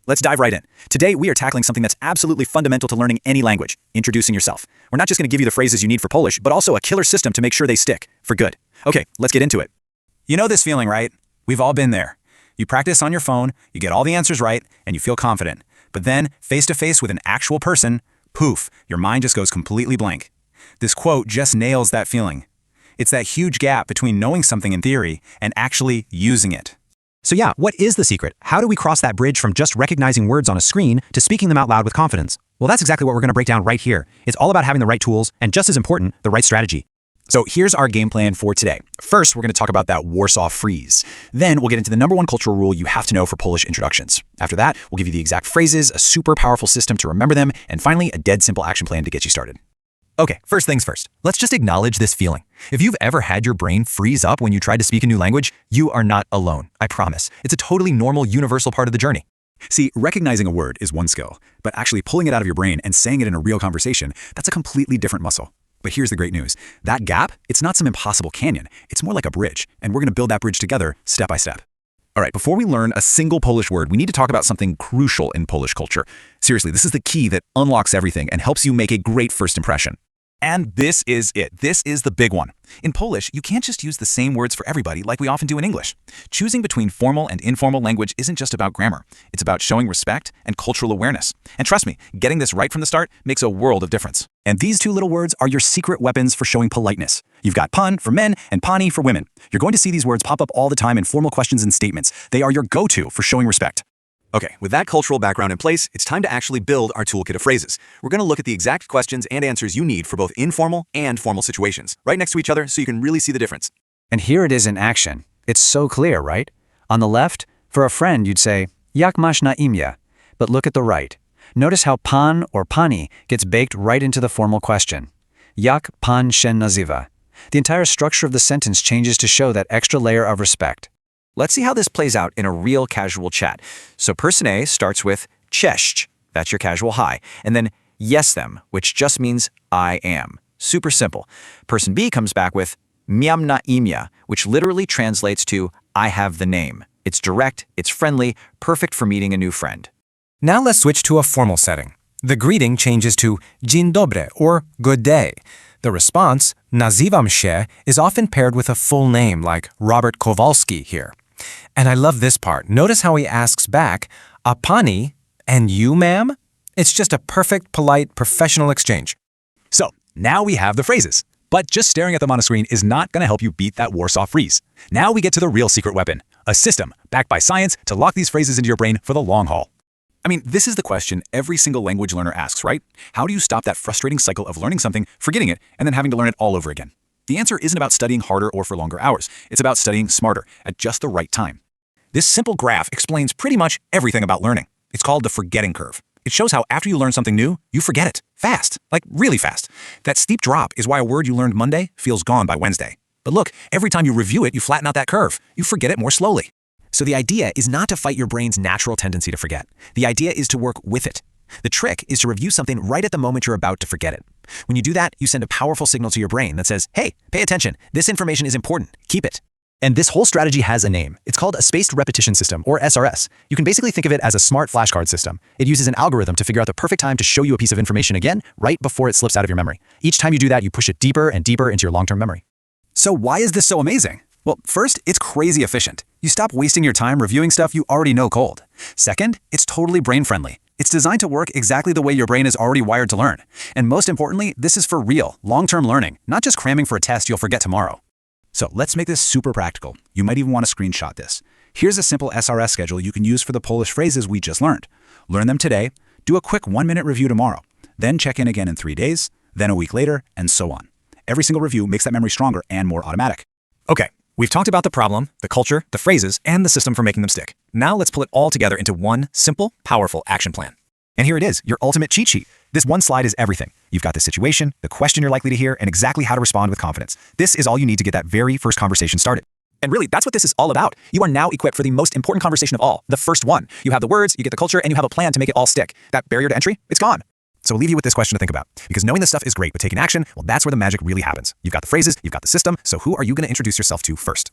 let's dive right in. Today, we are tackling something that's absolutely fundamental to learning any language, introducing yourself. We're not just going to give you the phrases you need for Polish, but also a killer system to make sure they stick, for good. Okay, let's get into it. You know this feeling, right? We've all been there. You practice on your phone, you get all the answers right, and you feel confident. But then, face-to-face with an actual person, poof, your mind just goes completely blank. This quote just nails that feeling. It's that huge gap between knowing something in theory and actually using it. So yeah, what is the secret? How do we cross that bridge from just recognizing words on a screen to speaking them out loud with confidence? Well, that's exactly what we're going to break down right here. It's all about having the right tools and, just as important, the right strategy. So here's our game plan for today. First, we're going to talk about that Warsaw Freeze. Then we'll get into the #1 cultural rule you have to know for Polish introductions. After that, we'll give you the exact phrases, a super powerful system to remember them, and finally, a dead simple action plan to get you started. Okay, first things first. Let's just acknowledge this feeling. If you've ever had your brain freeze up when you tried to speak a new language, you are not alone, I promise. It's a totally normal, universal part of the journey. See, recognizing a word is one skill, but actually pulling it out of your brain and saying it in a real conversation, that's a completely different muscle. But here's the great news. That gap, it's not some impossible canyon. It's more like a bridge, and we're going to build that bridge together step by step. All right, before we learn a single Polish word, we need to talk about something crucial in Polish culture. Seriously, this is the key that unlocks everything and helps you make a great first impression. And this is it. This is the big one. In Polish, you can't just use the same words for everybody like we often do in English. Choosing between formal and informal language isn't just about grammar. It's about showing respect and cultural awareness. And trust me, getting this right from the start makes a world of difference. And these two little words are your secret weapons for showing politeness. You've got pan for men and pani for women. You're going to see these words pop up all the time in formal questions and statements. They are your go-to for showing respect. Okay, with that cultural background in place, it's time to actually build our toolkit of phrases. We're going to look at the exact questions and answers you need for both informal and formal situations, right next to each other so you can really see the difference. And here it is in action. It's so clear, right? On the left, for a friend, you'd say, Jak masz na imię? But look at the right. Notice how pan or pani gets baked right into the formal question. Jak pan się nazywa? The entire structure of the sentence changes to show that extra layer of respect. Let's see how this plays out in a real casual chat. So person A starts with cześć, that's your casual hi, and then jestem, which just means I am. Super simple. Person B comes back with miam na imię, which literally translates to I have the name. It's direct, it's friendly, perfect for meeting a new friend. Now let's switch to a formal setting. The greeting changes to dzień dobry or good day. The response, nazywam się, is often paired with a full name like Robert Kowalski here. And I love this part. Notice how he asks back, a pani, and you, ma'am? It's just a perfect, polite, professional exchange. So now we have the phrases. But just staring at them on a screen is not going to help you beat that Warsaw Freeze. Now we get to the real secret weapon, a system backed by science to lock these phrases into your brain for the long haul. I mean, this is the question every single language learner asks, right? How do you stop that frustrating cycle of learning something, forgetting it, and then having to learn it all over again? The answer isn't about studying harder or for longer hours. It's about studying smarter at just the right time. This simple graph explains pretty much everything about learning. It's called the forgetting curve. It shows how after you learn something new, you forget it. Fast. Like really fast. That steep drop is why a word you learned Monday feels gone by Wednesday. But look, every time you review it, you flatten out that curve. You forget it more slowly. So the idea is not to fight your brain's natural tendency to forget. The idea is to work with it. The trick is to review something right at the moment you're about to forget it. When you do that, you send a powerful signal to your brain that says, hey, pay attention. This information is important. Keep it. And this whole strategy has a name. It's called a spaced repetition system, or SRS. You can basically think of it as a smart flashcard system. It uses an algorithm to figure out the perfect time to show you a piece of information again, right before it slips out of your memory. Each time you do that, you push it deeper and deeper into your long-term memory. So why is this so amazing? Well, first, it's crazy efficient. You stop wasting your time reviewing stuff you already know cold. Second, it's totally brain-friendly. It's designed to work exactly the way your brain is already wired to learn. And most importantly, this is for real, long-term learning, not just cramming for a test you'll forget tomorrow. So let's make this super practical. You might even want to screenshot this. Here's a simple SRS schedule you can use for the Polish phrases we just learned. Learn them today, do a quick 1-minute review tomorrow, then check in again in 3 days, then a week later, and so on. Every single review makes that memory stronger and more automatic. Okay, we've talked about the problem, the culture, the phrases, and the system for making them stick. Now let's pull it all together into one simple, powerful action plan. And here it is, your ultimate cheat sheet. This one slide is everything. You've got the situation, the question you're likely to hear, and exactly how to respond with confidence. This is all you need to get that very first conversation started. And really, that's what this is all about. You are now equipped for the most important conversation of all, the first one. You have the words, you get the culture, and you have a plan to make it all stick. That barrier to entry, it's gone. So I'll leave you with this question to think about. Because knowing this stuff is great, but taking action, well, that's where the magic really happens. You've got the phrases, you've got the system, so who are you going to introduce yourself to first?